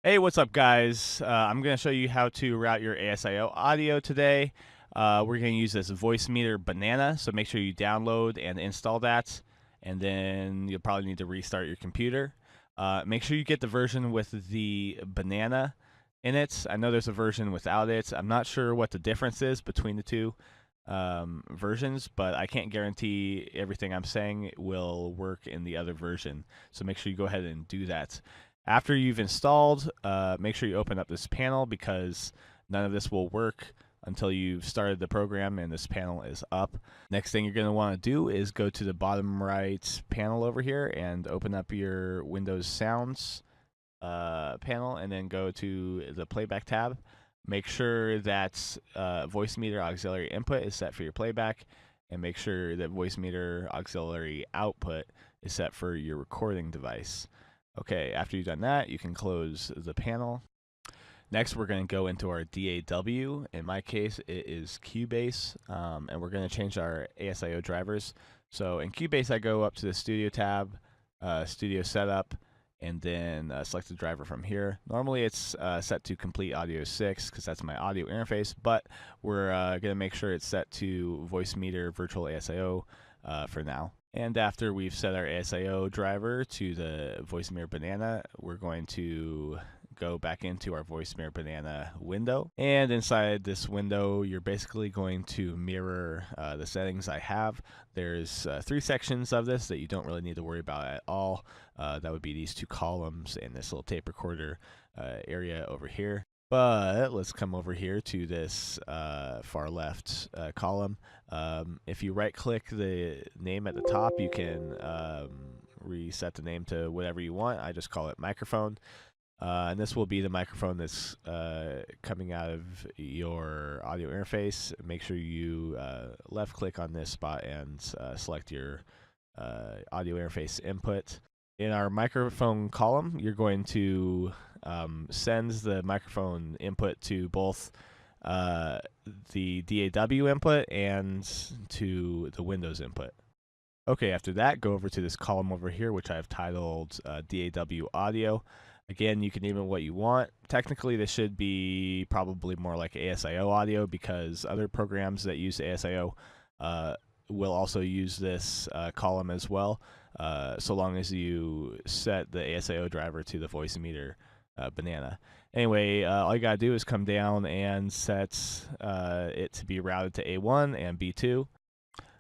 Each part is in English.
Hey, what's up, guys? I'm going to show you how to route your ASIO audio today. We're going to use this Voicemeeter Banana, so make sure you download and install that, and then you'll probably need to restart your computer. Make sure you get the version with the banana in it. I know there's a version without it. I'm not sure what the difference is between the two versions, but I can't guarantee everything I'm saying will work in the other version. So make sure you go ahead and do that. After you've installed, make sure you open up this panel because none of this will work until you've started the program and this panel is up. Next thing you're going to want to do is go to the bottom right panel over here and open up your Windows Sounds panel and then go to the playback tab. Make sure that Voicemeeter auxiliary input is set for your playback, and make sure that Voicemeeter auxiliary output is set for your recording device. Okay, after you've done that, you can close the panel. Next, we're going to go into our DAW. In my case, it is Cubase, and we're going to change our ASIO drivers. So in Cubase, I go up to the Studio tab, Studio Setup, and then select the driver from here. Normally, it's set to Complete Audio 6 because that's my audio interface, but we're going to make sure it's set to Voicemeeter Virtual ASIO for now. And after we've set our ASIO driver to the Voicemeeter Banana, we're going to go back into our Voicemeeter Banana window. And inside this window, you're basically going to mirror the settings I have. There's 3 sections of this that you don't really need to worry about at all. That would be these 2 columns and this little tape recorder area over here. But let's come over here to this far left column. If you right click the name at the top, you can reset the name to whatever you want. I just call it microphone. And this will be the microphone that's coming out of your audio interface. Make sure you left click on this spot and select your audio interface input. In our microphone column, you're going to send the microphone input to both the DAW input and to the Windows input. Okay, after that, go over to this column over here, which I've titled DAW audio. Again, you can name it what you want. Technically, this should be probably more like ASIO audio because other programs that use ASIO will also use this column as well, so long as you set the ASIO driver to the Voicemeeter Banana. Anyway, all you gotta do is come down and set it to be routed to A1 and B2.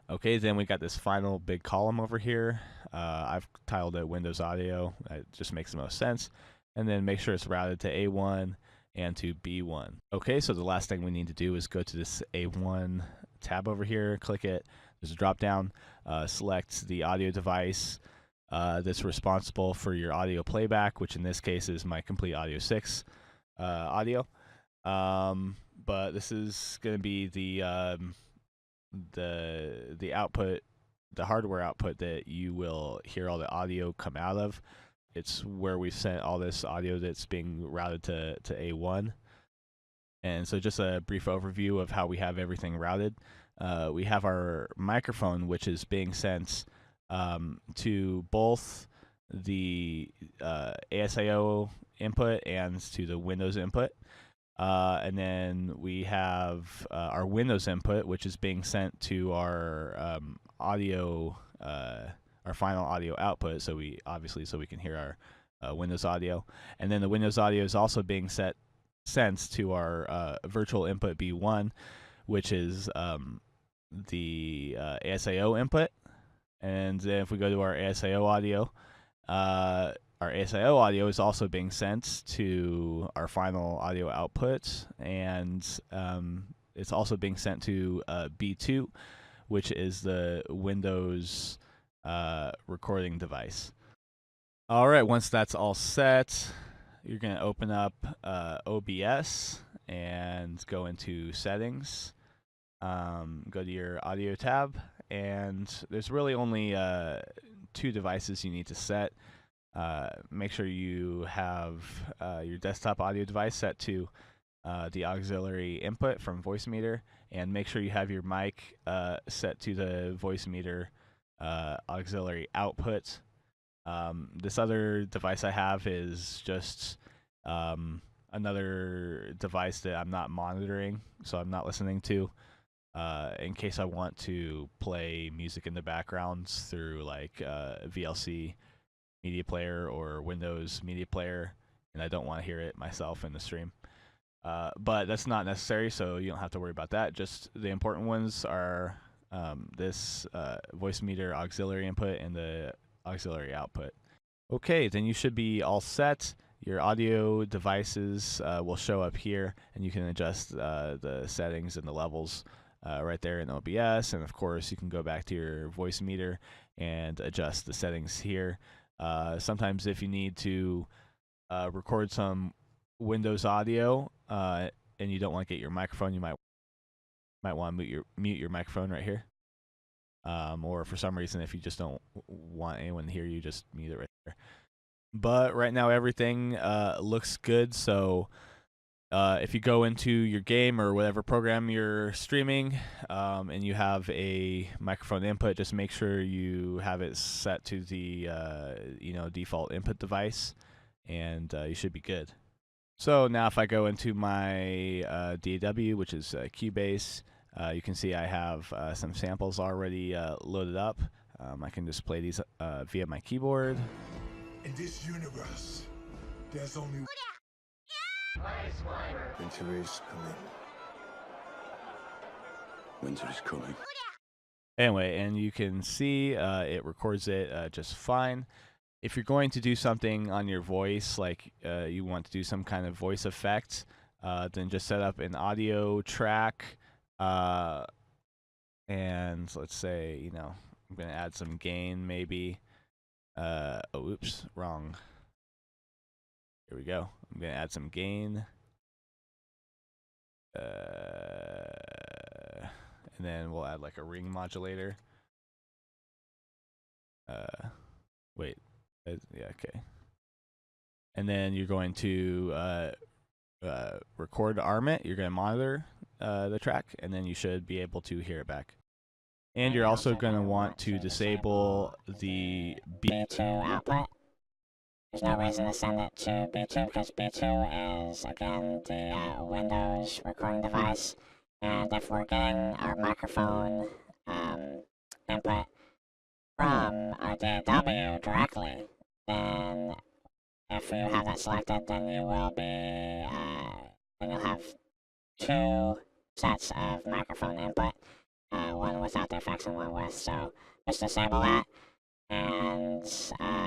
Okay, then we got this final big column over here. I've titled it Windows Audio. It just makes the most sense. And then make sure it's routed to A1 and to B1. Okay, so the last thing we need to do is go to this A1 tab over here, click it. There's a drop down, select the audio device that's responsible for your audio playback, which in this case is my Complete Audio 6 audio. But this is going to be the output, the hardware output that you will hear all the audio come out of. It's where we've sent all this audio that's being routed to A1. And so just a brief overview of how we have everything routed. We have our microphone, which is being sent to both the ASIO input and to the Windows input. And then we have our Windows input, which is being sent to our audio, our final audio output. So we can hear our Windows audio. And then the Windows audio is also being sent to our virtual input B1, which is the ASIO input. And then if we go to our ASIO audio, our ASIO audio is also being sent to our final audio output, and it's also being sent to B2, which is the Windows recording device. All right, once that's all set, you're going to open up OBS and go into Settings. Go to your Audio tab, and there's really only 2 devices you need to set. Make sure you have your desktop audio device set to the auxiliary input from Voicemeeter, and make sure you have your mic set to the Voicemeeter auxiliary output. This other device I have is just another device that I'm not monitoring, so I'm not listening to, in case I want to play music in the background through like VLC Media Player or Windows Media Player, and I don't want to hear it myself in the stream. But that's not necessary, so you don't have to worry about that. Just the important ones are this Voicemeeter auxiliary input and the auxiliary output. Okay, then you should be all set. Your audio devices will show up here, and you can adjust the settings and the levels right there in OBS. And of course, you can go back to your Voicemeeter and adjust the settings here. Sometimes if you need to record some Windows audio and you don't want to get your microphone, you might want to mute your microphone right here. Or for some reason, if you just don't want anyone to hear you, just mute it right there. But right now, everything looks good. So if you go into your game or whatever program you're streaming, and you have a microphone input, just make sure you have it set to the default input device, and you should be good. So now if I go into my DAW, which is Cubase, you can see I have some samples already loaded up. I can just play these via my keyboard. In this universe, there's only winter is coming. Winter is coming. Anyway, and you can see it records it just fine. If you're going to do something on your voice, like you want to do some kind of voice effect, then just set up an audio track. And let's say, I'm going to add some gain maybe. Oh, oops, wrong. Here we go. I'm going to add some gain. And then we'll add like a ring modulator. Wait. Yeah, okay. And then you're going to record arm it. You're going to monitor the track, and then you should be able to hear it back. And you're also going to want to disable the B2 output. There's no reason to send it to B2 because B2 is, again, the Windows recording device. And if we're getting our microphone input from our DAW directly, then if you have that selected, then you will be, then you'll have two sets of microphone input, one without the effects and one with. So just disable that, and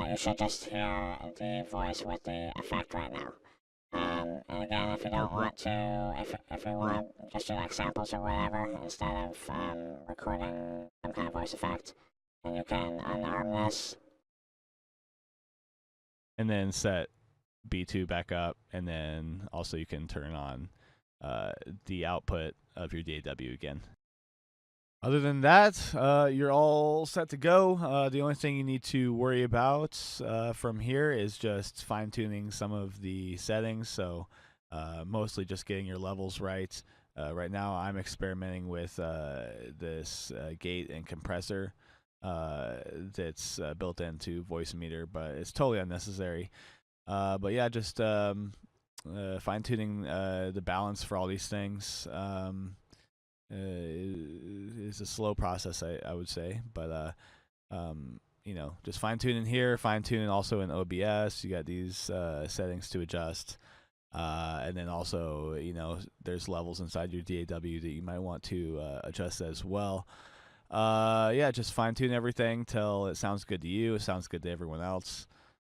you should just hear the voice with the effect right now. And again, if you don't want to, if you want to just do like samples or whatever instead of recording some kind of voice effect, then you can unarm this. And then set B2 back up, and then also you can turn on the output of your DAW again. Other than that, you're all set to go. The only thing you need to worry about from here is just fine-tuning some of the settings, so mostly just getting your levels right. Right now I'm experimenting with this gate and compressor that's built into Voicemeeter, but it's totally unnecessary. But yeah, just fine-tuning the balance for all these things is a slow process, I would say. But just fine-tuning here, fine-tuning also in OBS. You got these settings to adjust. And then also, there's levels inside your DAW that you might want to adjust as well. Yeah, just fine-tune everything till it sounds good to you, it sounds good to everyone else.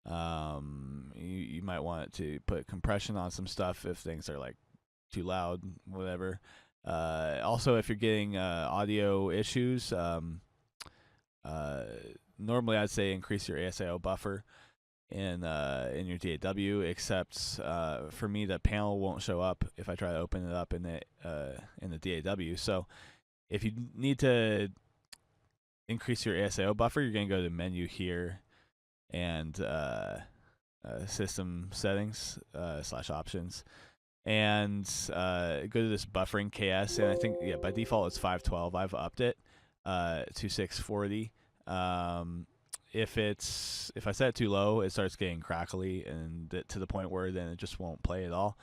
You might want to put compression on some stuff if things are like too loud, whatever. Also, if you're getting audio issues, normally I'd say increase your ASIO buffer in your DAW, except for me the panel won't show up if I try to open it up in the DAW. So if you need to increase your ASIO buffer, you're going to go to menu here and system settings / options, and go to this buffering KS, and I think by default it's 512. I've upped it to 640, if I set it too low, it starts getting crackly and to the point where then it just won't play at all.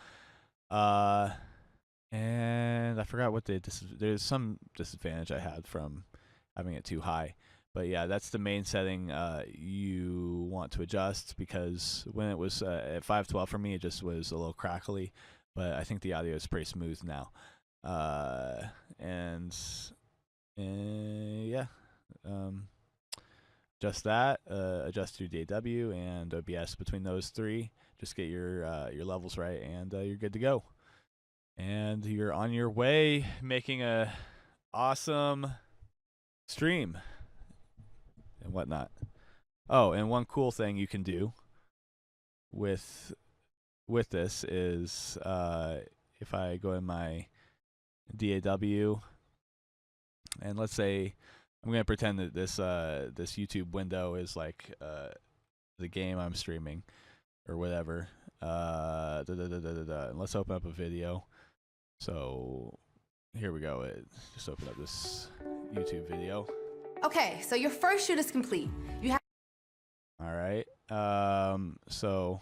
And I forgot what there's some disadvantage I had from having it too high. But yeah, that's the main setting you want to adjust, because when it was at 512 for me, it just was a little crackly. But I think the audio is pretty smooth now. Yeah. Just that. Adjust your DAW and OBS between those three. Just get your levels right, and you're good to go. And you're on your way, making a awesome stream and whatnot. Oh, and one cool thing you can do with this is if I go in my DAW, and let's say I'm going to pretend that this YouTube window is like the game I'm streaming or whatever. Let's open up a video. So here we go. Just open up this YouTube video. Okay, so your first shoot is complete. You have. All right. So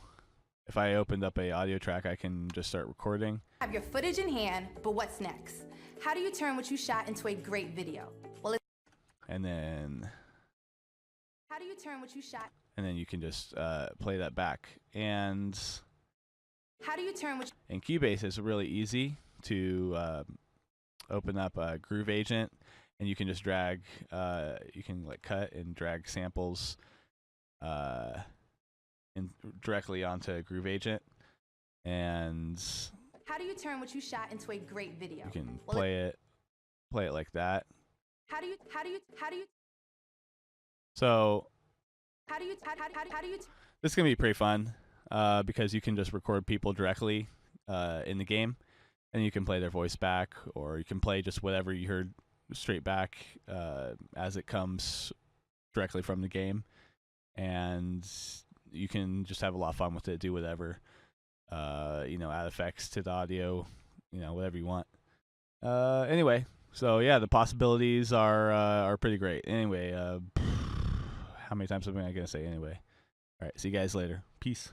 if I opened up a audio track, I can just start recording. Have your footage in hand, but what's next? How do you turn what you shot into a great video? Well, and then. How do you turn what you shot? And then you can just play that back. And. How do you turn what? In Cubase, it's really easy to open up a Groove Agent, and you can just drag. You can like cut and drag samples directly onto Groove Agent, and how do you turn what you shot into a great video? You can play it like that. How do you? So. How do you? This is gonna be pretty fun because you can just record people directly in the game, and you can play their voice back, or you can play just whatever you heard straight back as it comes directly from the game, and you can just have a lot of fun with it. Do whatever, add effects to the audio, whatever you want. Anyway, so yeah, the possibilities are pretty great. Anyway, how many times am I gonna say anyway? All right, see you guys later. Peace.